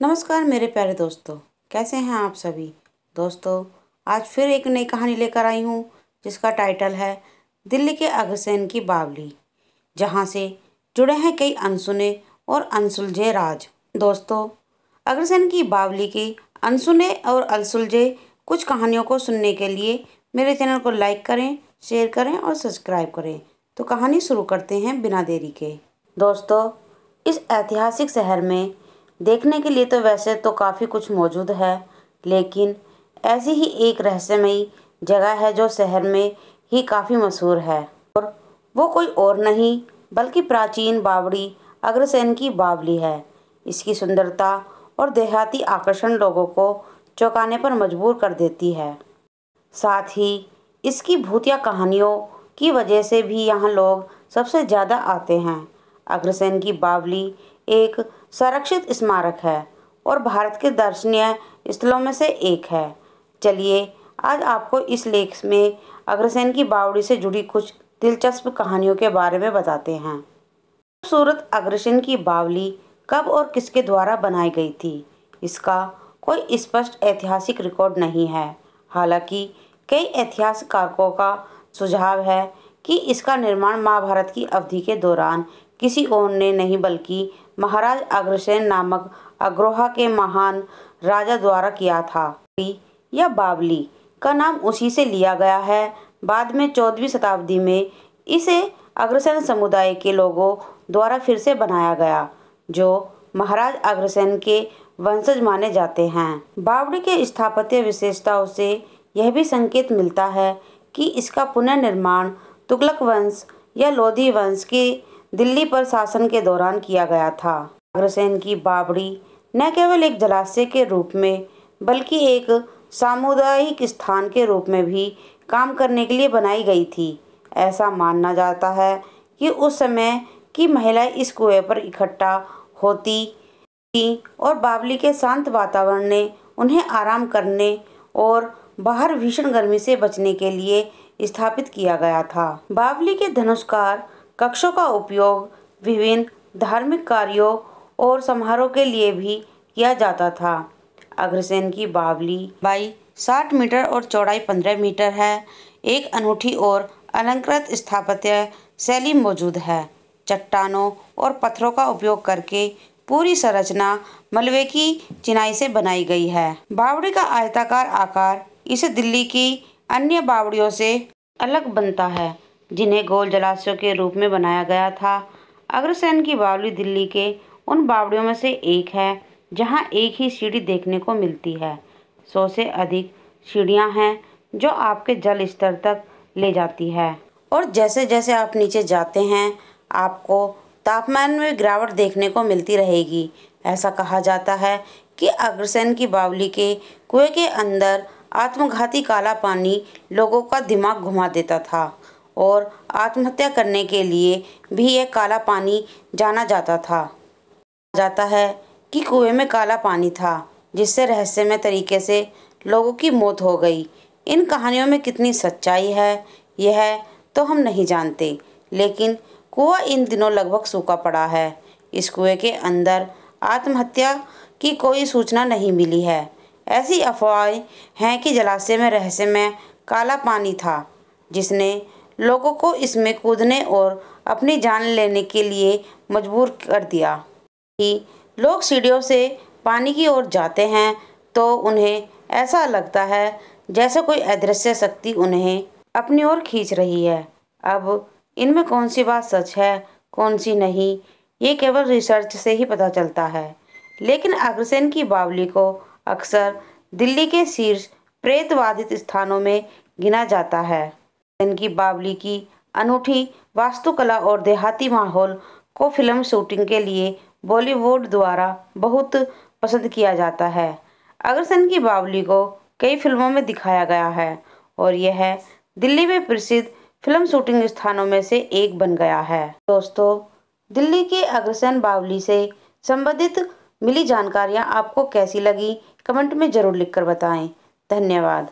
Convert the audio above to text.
नमस्कार मेरे प्यारे दोस्तों, कैसे हैं आप सभी। दोस्तों, आज फिर एक नई कहानी लेकर आई हूँ जिसका टाइटल है दिल्ली के अग्रसेन की बावली, जहाँ से जुड़े हैं कई अनसुने और अनसुलझे राज। दोस्तों, अग्रसेन की बावली की अनसुने और अनसुलझे कुछ कहानियों को सुनने के लिए मेरे चैनल को लाइक करें, शेयर करें और सब्सक्राइब करें। तो कहानी शुरू करते हैं बिना देरी के। दोस्तों, इस ऐतिहासिक शहर में देखने के लिए तो वैसे तो काफ़ी कुछ मौजूद है, लेकिन ऐसी ही एक रहस्यमयी जगह है जो शहर में ही काफ़ी मशहूर है, और वो कोई और नहीं बल्कि प्राचीन बावड़ी अग्रसेन की बावली है। इसकी सुंदरता और देहाती आकर्षण लोगों को चौंकाने पर मजबूर कर देती है। साथ ही इसकी भूतिया कहानियों की वजह से भी यहाँ लोग सबसे ज़्यादा आते हैं। अग्रसेन की बावली एक संरक्षित स्मारक है और भारत के दर्शनीय स्थलों में से एक है। चलिए आज आपको इस लेख में अग्रसेन की बावड़ी से जुड़ी कुछ दिलचस्प कहानियों के बारे में बताते हैं। खूबसूरत अग्रसेन की बावली कब और किसके द्वारा बनाई गई थी, इसका कोई स्पष्ट ऐतिहासिक रिकॉर्ड नहीं है। हालांकि कई इतिहासकारों का सुझाव है कि इसका निर्माण महाभारत की अवधि के दौरान किसी और ने नहीं बल्कि महाराज अग्रसेन नामक अग्रोहा के महान राजा द्वारा किया था। यह बावली का नाम उसी से लिया गया है। बाद में 14वीं शताब्दी में इसे अग्रसेन समुदाय के लोगों द्वारा फिर से बनाया गया, जो महाराज अग्रसेन के वंशज माने जाते हैं। बावड़ी के स्थापत्य विशेषताओं से यह भी संकेत मिलता है कि इसका पुनर्निर्माण तुगलक वंश या लोधी वंश के दिल्ली पर शासन के दौरान किया गया था। अग्रसेन की बावड़ी न केवल एक जलाशय के रूप में बल्कि एक सामुदायिक स्थान के रूप में भी काम करने के लिए बनाई गई थी। ऐसा माना जाता है कि उस समय की महिलाएं इस कुएं पर इकट्ठा होती थीं और बावली के शांत वातावरण ने उन्हें आराम करने और बाहर भीषण गर्मी से बचने के लिए स्थापित किया गया था। बावली के धनुष्कार कक्षों का उपयोग विभिन्न धार्मिक कार्यों और समारोह के लिए भी किया जाता था। अग्रसेन की बावली लंबाई 60 मीटर और चौड़ाई 15 मीटर है। एक अनूठी और अलंकृत स्थापत्य शैली मौजूद है। चट्टानों और पत्थरों का उपयोग करके पूरी संरचना मलबे की चिनाई से बनाई गई है। बावड़ी का आयताकार आकार इसे दिल्ली की अन्य बावड़ियों से अलग बनता है, जिन्हें गोल जलाशयों के रूप में बनाया गया था। अग्रसेन की बावली दिल्ली के उन बावड़ियों में से एक है जहां एक ही सीढ़ी देखने को मिलती है। 100 से अधिक सीढ़ियां हैं जो आपके जल स्तर तक ले जाती है, और जैसे जैसे आप नीचे जाते हैं आपको तापमान में गिरावट देखने को मिलती रहेगी। ऐसा कहा जाता है कि अग्रसेन की बावली के कुएं के अंदर आत्मघाती काला पानी लोगों का दिमाग घुमा देता था और आत्महत्या करने के लिए भी यह काला पानी जाना जाता है कि कुएं में काला पानी था, जिससे रहस्यमय तरीके से लोगों की मौत हो गई। इन कहानियों में कितनी सच्चाई है यह तो हम नहीं जानते, लेकिन कुआं इन दिनों लगभग सूखा पड़ा है। इस कुएं के अंदर आत्महत्या की कोई सूचना नहीं मिली है। ऐसी अफवाहें हैं कि जलाशय में रहस्यमय काला पानी था, जिसने लोगों को इसमें कूदने और अपनी जान लेने के लिए मजबूर कर दिया। कि लोग सीढ़ियों से पानी की ओर जाते हैं तो उन्हें ऐसा लगता है जैसे कोई अदृश्य शक्ति उन्हें अपनी ओर खींच रही है। अब इनमें कौन सी बात सच है, कौन सी नहीं, ये केवल रिसर्च से ही पता चलता है। लेकिन अग्रसेन की बावली को अक्सर दिल्ली के शीर्ष प्रेतवादित स्थानों में गिना जाता है। इनकी बावली की अनूठी वास्तुकला और देहाती माहौल को फिल्म शूटिंग के लिए बॉलीवुड द्वारा बहुत पसंद किया जाता है। अग्रसेन की बावली को कई फिल्मों में दिखाया गया है और यह दिल्ली में प्रसिद्ध फिल्म शूटिंग स्थानों में से एक बन गया है। दोस्तों, दिल्ली के अग्रसेन बावली से संबंधित मिली जानकारियाँ आपको कैसी लगी, कमेंट में ज़रूर लिखकर बताएं। धन्यवाद।